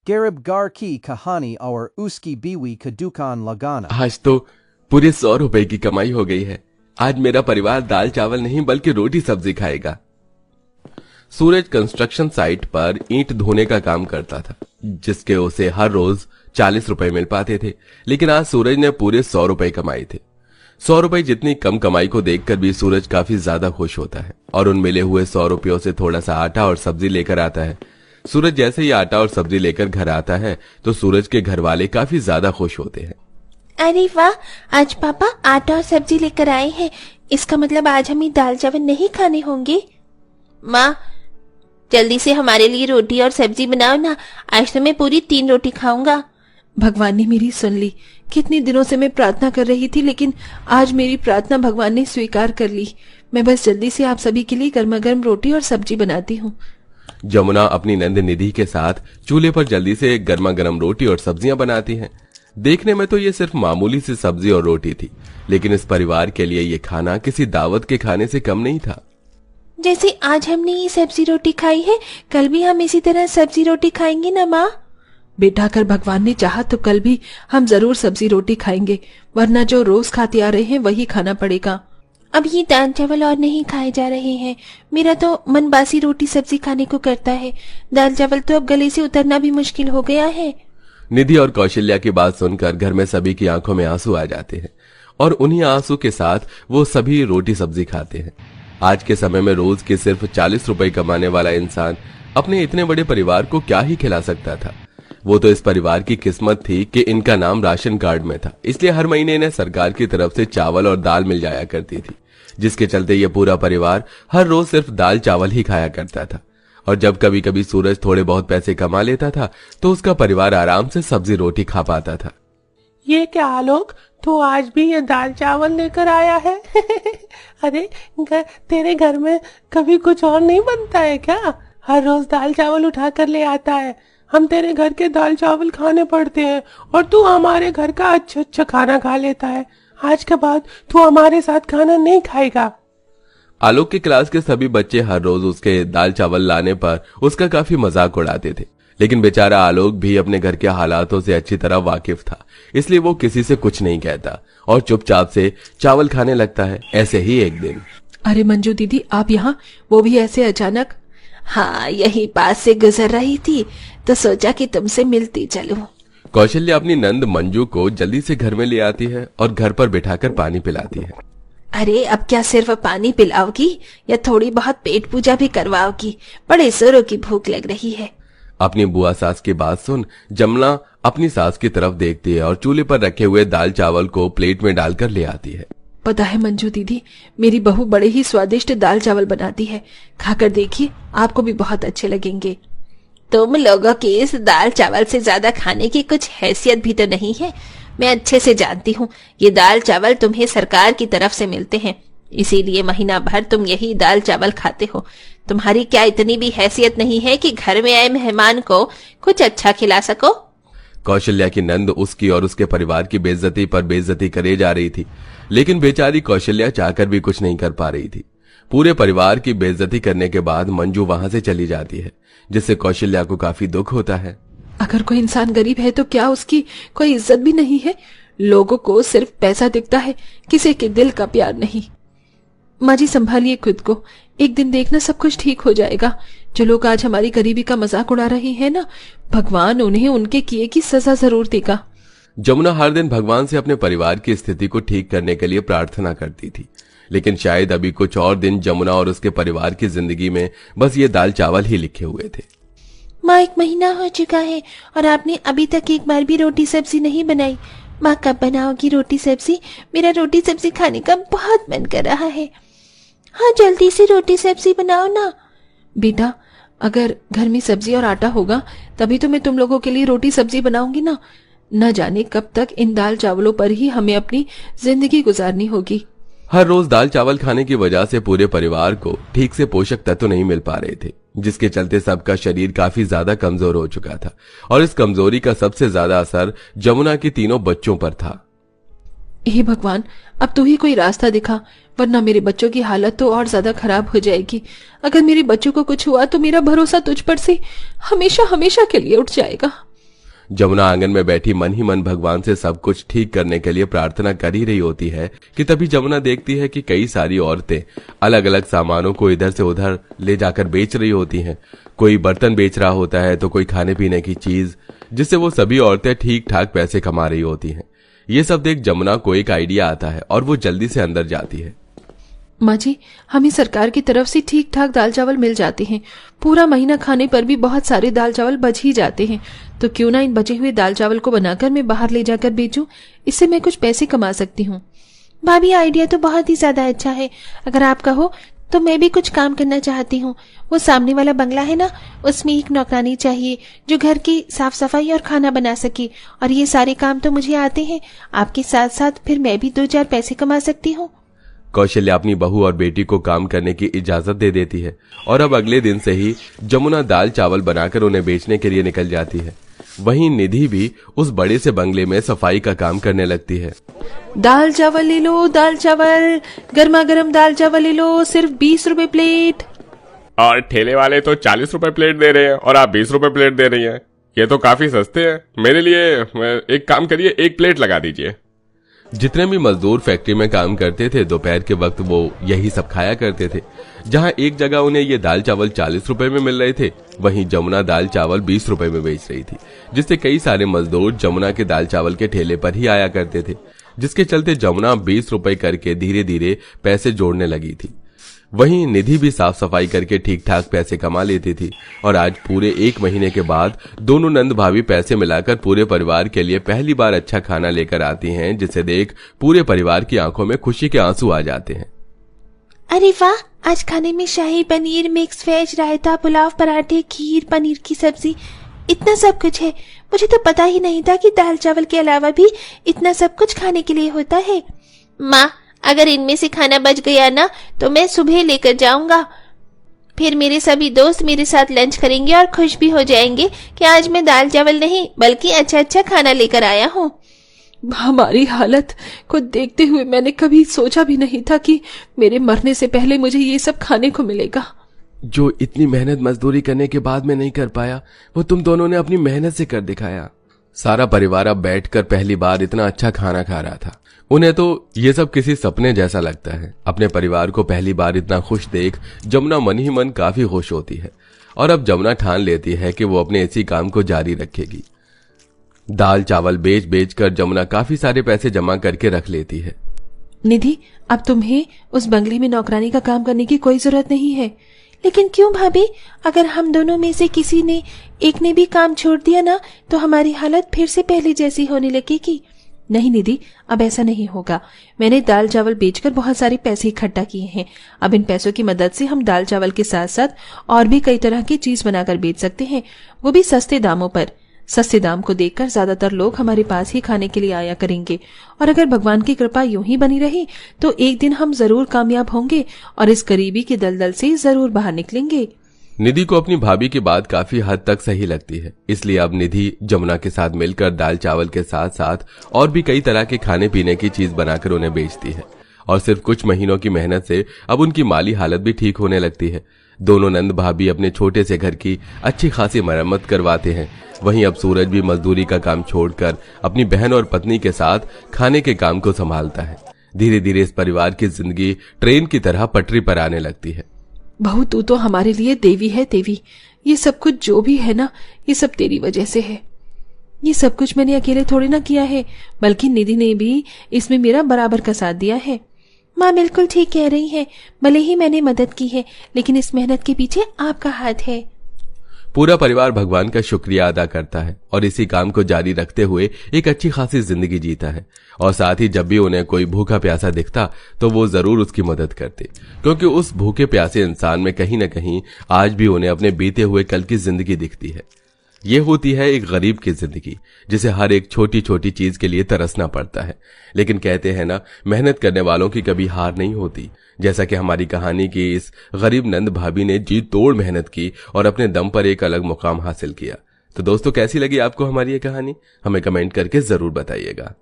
Garibgar ki kahani और उसकी बीवी का दुकान लगाना। आज तो पूरे 100 रुपए की कमाई हो गई है। आज मेरा परिवार दाल चावल नहीं बल्कि रोटी सब्जी खाएगा। सूरज कंस्ट्रक्शन साइट पर ईंट धोने का काम करता था, जिसके उसे हर रोज 40 रुपए मिल पाते थे। लेकिन आज सूरज ने पूरे 100 रुपए कमाए थे। 100 रुपए जितनी कम कमाई को देखकर भी सूरज काफी ज्यादा खुश होता है और उन मिले हुए 100 रुपयों से थोड़ा सा आटा और सब्जी लेकर आता है। सूरज जैसे ही आटा और सब्जी लेकर घर आता है तो सूरज के घर वाले काफी ज्यादा खुश होते हैं। अरे वाह, आज पापा आटा और सब्जी लेकर आए हैं। इसका मतलब आज हमें दाल चावल नहीं खाने होंगे। माँ, जल्दी से हमारे लिए रोटी और सब्जी बनाओ ना। आज तो मैं पूरी 3 रोटी खाऊंगा। भगवान ने मेरी सुन ली। कितने दिनों से मैं प्रार्थना कर रही थी, लेकिन आज मेरी प्रार्थना भगवान ने स्वीकार कर ली। मैं बस जल्दी से आप सभी के लिए गर्मा गर्म रोटी और सब्जी बनाती हूँ। जमुना अपनी नंद निधि के साथ चूल्हे पर जल्दी से गर्मा गर्म रोटी और सब्जियां बनाती हैं। देखने में तो ये सिर्फ मामूली सी सब्जी और रोटी थी, लेकिन इस परिवार के लिए ये खाना किसी दावत के खाने से कम नहीं था। जैसे आज हमने ये सब्जी रोटी खाई है, कल भी हम इसी तरह सब्जी रोटी खाएंगे ना माँ? बेटा, अगर भगवान ने चाहा तो कल भी हम जरूर सब्जी रोटी खाएंगे, वरना जो रोज खाते आ रहे हैं वही खाना पड़ेगा। अब ये दाल चावल और नहीं खाए जा रहे हैं। मेरा तो मन बासी रोटी सब्जी खाने को करता है। दाल चावल तो अब गले से उतरना भी मुश्किल हो गया है। निधि और कौशल्या की बात सुनकर घर में सभी की आंखों में आंसू आ जाते हैं और उन्हीं आंसू के साथ वो सभी रोटी सब्जी खाते हैं। आज के समय में रोज के सिर्फ 40 रुपए कमाने वाला इंसान अपने इतने बड़े परिवार को क्या ही खिला सकता था। वो तो इस परिवार की किस्मत थी कि इनका नाम राशन कार्ड में था, इसलिए हर महीने इन्हें सरकार की तरफ से चावल और दाल मिल जाया करती थी, जिसके चलते ये पूरा परिवार हर रोज सिर्फ दाल चावल ही खाया करता था। और जब कभी कभी सूरज थोड़े बहुत पैसे कमा लेता था तो उसका परिवार आराम से सब्जी रोटी खा पाता था। ये क्या आलोक, तू आज भी ये दाल चावल लेकर आया है? अरे तेरे घर में कभी कुछ और नहीं बनता है क्या? हर रोज दाल चावल उठा कर ले आता है। हम तेरे घर के दाल चावल खाने पड़ते हैं और तू हमारे घर का अच्छा अच्छा खाना खा लेता है। आज के बाद तू हमारे साथ खाना नहीं खाएगा। आलोक की क्लास के सभी बच्चे हर रोज उसके दाल चावल लाने पर उसका काफी मजाक उड़ाते थे, लेकिन बेचारा आलोक भी अपने घर के हालातों से अच्छी तरह वाकिफ था, इसलिए वो किसी से कुछ नहीं कहता और चुपचाप से चावल खाने लगता है। ऐसे ही एक दिन, अरे मंजू दीदी, आप यहाँ, वो भी ऐसे अचानक? हाँ, यही पास से गुजर रही थी तो सोचा कि तुमसे मिलती चलूं। कौशल्या अपनी नंद मंजू को जल्दी से घर में ले आती है और घर पर बिठाकर पानी पिलाती है। अरे अब क्या सिर्फ पानी पिलाओगी या थोड़ी बहुत पेट पूजा भी करवाओगी? बड़े जोरों की भूख लग रही है। अपनी बुआ सास की बात सुन जमुना अपनी सास की तरफ देखती है और चूल्हे पर रखे हुए दाल चावल को प्लेट में डालकर ले आती है। पता है मंजू दीदी, मेरी बहू बड़े ही स्वादिष्ट दाल चावल बनाती है। खाकर देखिए, आपको भी बहुत अच्छे लगेंगे। तुम लोगों की इस दाल चावल से ज्यादा खाने की कुछ हैसियत भी तो नहीं है। मैं अच्छे से जानती हूँ, ये दाल चावल तुम्हें सरकार की तरफ से मिलते हैं, इसीलिए महीना भर तुम यही दाल चावल खाते हो। तुम्हारी क्या इतनी भी हैसियत नहीं है कि घर में आए मेहमान को कुछ अच्छा खिला सको? कौशल्या की नंद उसकी और उसके परिवार की बेइज्जती पर बेइज्जती करे जा रही थी, लेकिन बेचारी कौशल्या चाहकर भी कुछ नहीं कर पा रही थी। पूरे परिवार की बेइज्जती करने के बाद मंजू वहां से चली जाती है, जिससे कौशल्या को काफी दुख होता है। अगर कोई इंसान गरीब है तो क्या उसकी कोई इज्जत भी नहीं है? लोगों को सिर्फ पैसा दिखता है, किसी के दिल का प्यार नहीं। माँ जी, संभालिए खुद को, एक दिन देखना सब कुछ ठीक हो जाएगा। जो लोग आज हमारी गरीबी का मजाक उड़ा रहे हैं ना, भगवान उन्हें उनके किए की सजा जरूर देगा। जमुना हर दिन भगवान से अपने परिवार की स्थिति को ठीक करने के लिए प्रार्थना करती थी, लेकिन शायद अभी कुछ और दिन जमुना और उसके परिवार की जिंदगी में बस ये दाल चावल ही लिखे हुए थे। माँ, 1 महीना हो चुका है और आपने अभी तक एक बार भी रोटी सब्जी नहीं बनाई। माँ, कब बनाओगी रोटी सब्जी? मेरा रोटी सब्जी खाने का बहुत मन कर रहा है। हाँ, जल्दी से रोटी सब्जी बनाओ ना। बेटा, अगर घर में सब्जी और आटा होगा तभी तो मैं तुम लोगों के लिए रोटी सब्जी बनाऊंगी ना। न जाने कब तक इन दाल चावलों पर ही हमें अपनी जिंदगी गुजारनी होगी। हर रोज दाल चावल खाने की वजह से पूरे परिवार को ठीक से पोषक तत्व नहीं मिल पा रहे थे, जिसके चलते सबका शरीर काफी ज्यादा कमजोर हो चुका था और इस कमजोरी का सबसे ज्यादा असर जमुना के तीनों बच्चों पर था। हे भगवान, अब तू ही कोई रास्ता दिखा, वरना मेरे बच्चों की हालत तो और ज्यादा खराब हो जाएगी। अगर मेरे बच्चों को कुछ हुआ तो मेरा भरोसा तुझ पर से हमेशा हमेशा के लिए उठ जाएगा। जमुना आंगन में बैठी मन ही मन भगवान से सब कुछ ठीक करने के लिए प्रार्थना कर ही रही होती है कि तभी जमुना देखती है कि कई सारी औरतें अलग अलग सामानों को इधर से उधर ले जाकर बेच रही होती हैं। कोई बर्तन बेच रहा होता है तो कोई खाने पीने की चीज, जिससे वो सभी औरतें ठीक ठाक पैसे कमा रही होती हैं। ये सब देख जमुना को एक आइडिया आता है और वो जल्दी से अंदर जाती है। माँ जी, हमें सरकार की तरफ से ठीक ठाक दाल चावल मिल जाते हैं। पूरा महीना खाने पर भी बहुत सारे दाल चावल बच ही जाते हैं। तो क्यों ना इन बचे हुए दाल चावल को बनाकर मैं बाहर ले जाकर बेचूं, इससे मैं कुछ पैसे कमा सकती हूँ। भाभी, आइडिया तो बहुत ही ज्यादा अच्छा है। अगर आप कहो तो मैं भी कुछ काम करना चाहती हूँ। वो सामने वाला बंगला है ना, उसमें एक नौकरानी चाहिए जो घर की साफ सफाई और खाना बना सके। और ये सारे काम तो मुझे आते हैं। आपके साथ साथ फिर मैं भी 2-4 पैसे कमा सकती हूँ। कौशल्या अपनी बहू और बेटी को काम करने की इजाजत दे देती है और अब अगले दिन से ही जमुना दाल चावल बनाकर उन्हें बेचने के लिए निकल जाती है। वहीं निधि भी उस बड़े से बंगले में सफाई का काम करने लगती है। दाल चावल ले लो, दाल चावल, गर्मा गर्म दाल चावल ले लो, सिर्फ 20 रुपए प्लेट। और ठेले वाले तो 40 रुपए प्लेट दे रहे हैं और आप 20 रुपए प्लेट दे रही हैं। ये तो काफी सस्ते हैं। मेरे लिए एक काम करिए, 1 प्लेट लगा दीजिए। जितने भी मजदूर फैक्ट्री में काम करते थे दोपहर के वक्त वो यही सब खाया करते थे। जहां एक जगह उन्हें ये दाल चावल 40 रुपए में मिल रहे थे, वहीं जमुना दाल चावल 20 रुपए में बेच रही थी, जिससे कई सारे मजदूर जमुना के दाल चावल के ठेले पर ही आया करते थे, जिसके चलते जमुना 20 रुपए करके धीरे धीरे पैसे जोड़ने लगी थी। वहीं निधि भी साफ सफाई करके ठीक ठाक पैसे कमा लेती थी और आज पूरे 1 महीने के बाद दोनों नंद भाभी पैसे मिलाकर पूरे परिवार के लिए पहली बार अच्छा खाना लेकर आती हैं, जिसे देख पूरे परिवार की आंखों में खुशी के आंसू आ जाते हैं। अरे वाह, आज खाने में शाही पनीर, मिक्स वेज, रायता, पुलाव, पराठे, खीर, पनीर की सब्जी, इतना सब कुछ है। मुझे तो पता ही नहीं था कि दाल चावल के अलावा भी इतना सब कुछ खाने के लिए होता है। माँ, अगर इनमें से खाना बच गया ना तो मैं सुबह लेकर जाऊंगा। फिर मेरे सभी दोस्त मेरे साथ लंच करेंगे और खुश भी हो जाएंगे कि आज मैं दाल चावल नहीं बल्कि अच्छा अच्छा खाना लेकर आया हूँ। हमारी हालत को देखते हुए मैंने कभी सोचा भी नहीं था कि मेरे मरने से पहले मुझे ये सब खाने को मिलेगा। जो इतनी मेहनत मजदूरी करने के बाद मैं नहीं कर पाया, वो तुम दोनों ने अपनी मेहनत से कर दिखाया। सारा परिवार अब बैठकर पहली बार इतना अच्छा खाना खा रहा था। उन्हें तो ये सब किसी सपने जैसा लगता है। अपने परिवार को पहली बार इतना खुश देख जमुना मन ही मन काफी खुश होती है और अब जमुना ठान लेती है कि वो अपने इसी काम को जारी रखेगी। दाल चावल बेच बेच कर जमुना काफी सारे पैसे जमा करके रख लेती है। निधि, अब तुम्हें उस बंगले में नौकरानी का काम करने की कोई जरूरत नहीं है। लेकिन क्यों भाभी? अगर हम दोनों में से किसी ने एक ने भी काम छोड़ दिया ना तो हमारी हालत फिर से पहले जैसी होने लगेगी। नहीं निधि, अब ऐसा नहीं होगा। मैंने दाल चावल बेचकर बहुत सारे पैसे इकट्ठा किए हैं। अब इन पैसों की मदद से हम दाल चावल के साथ साथ और भी कई तरह की चीज बनाकर बेच सकते हैं, वो भी सस्ते दामों पर। सस्ते दाम को देखकर ज्यादातर लोग हमारे पास ही खाने के लिए आया करेंगे और अगर भगवान की कृपा यूं ही बनी रही तो एक दिन हम जरूर कामयाब होंगे और इस गरीबी के दलदल से जरूर बाहर निकलेंगे। निधि को अपनी भाभी की बात काफी हद तक सही लगती है, इसलिए अब निधि जमुना के साथ मिलकर दाल चावल के साथ साथ और भी कई तरह के खाने पीने की चीज बनाकर उन्हें बेचती है और सिर्फ कुछ महीनों की मेहनत से अब उनकी माली हालत भी ठीक होने लगती है। दोनों नंद भाभी अपने छोटे से घर की अच्छी खासी मरम्मत करवाते हैं। वहीं अब सूरज भी मजदूरी का काम छोड़कर अपनी बहन और पत्नी के साथ खाने के काम को संभालता है। धीरे धीरे इस परिवार की जिंदगी ट्रेन की तरह पटरी पर आने लगती है। बहू, तू तो हमारे लिए देवी है देवी। ये सब कुछ जो भी है ना, ये सब तेरी वजह से है। ये सब कुछ मैंने अकेले थोड़ी ना किया है, बल्कि निधि ने भी इसमें मेरा बराबर का साथ दिया है। माँ बिल्कुल ठीक कह रही है। भले ही मैंने मदद की है लेकिन इस मेहनत के पीछे आपका हाथ है। पूरा परिवार भगवान का शुक्रिया अदा करता है और इसी काम को जारी रखते हुए एक अच्छी खासी जिंदगी जीता है। और साथ ही जब भी उन्हें कोई भूखा प्यासा दिखता तो वो जरूर उसकी मदद करते, क्योंकि उस भूखे प्यासे इंसान में कहीं न कहीं आज भी उन्हें अपने बीते हुए कल की जिंदगी दिखती है। ये होती है एक गरीब की जिंदगी, जिसे हर एक छोटी छोटी चीज के लिए तरसना पड़ता है। लेकिन कहते हैं ना, मेहनत करने वालों की कभी हार नहीं होती। जैसा कि हमारी कहानी की इस गरीब नंद भाभी ने जी तोड़ मेहनत की और अपने दम पर एक अलग मुकाम हासिल किया। तो दोस्तों, कैसी लगी आपको हमारी ये कहानी? हमें कमेंट करके जरूर बताइएगा।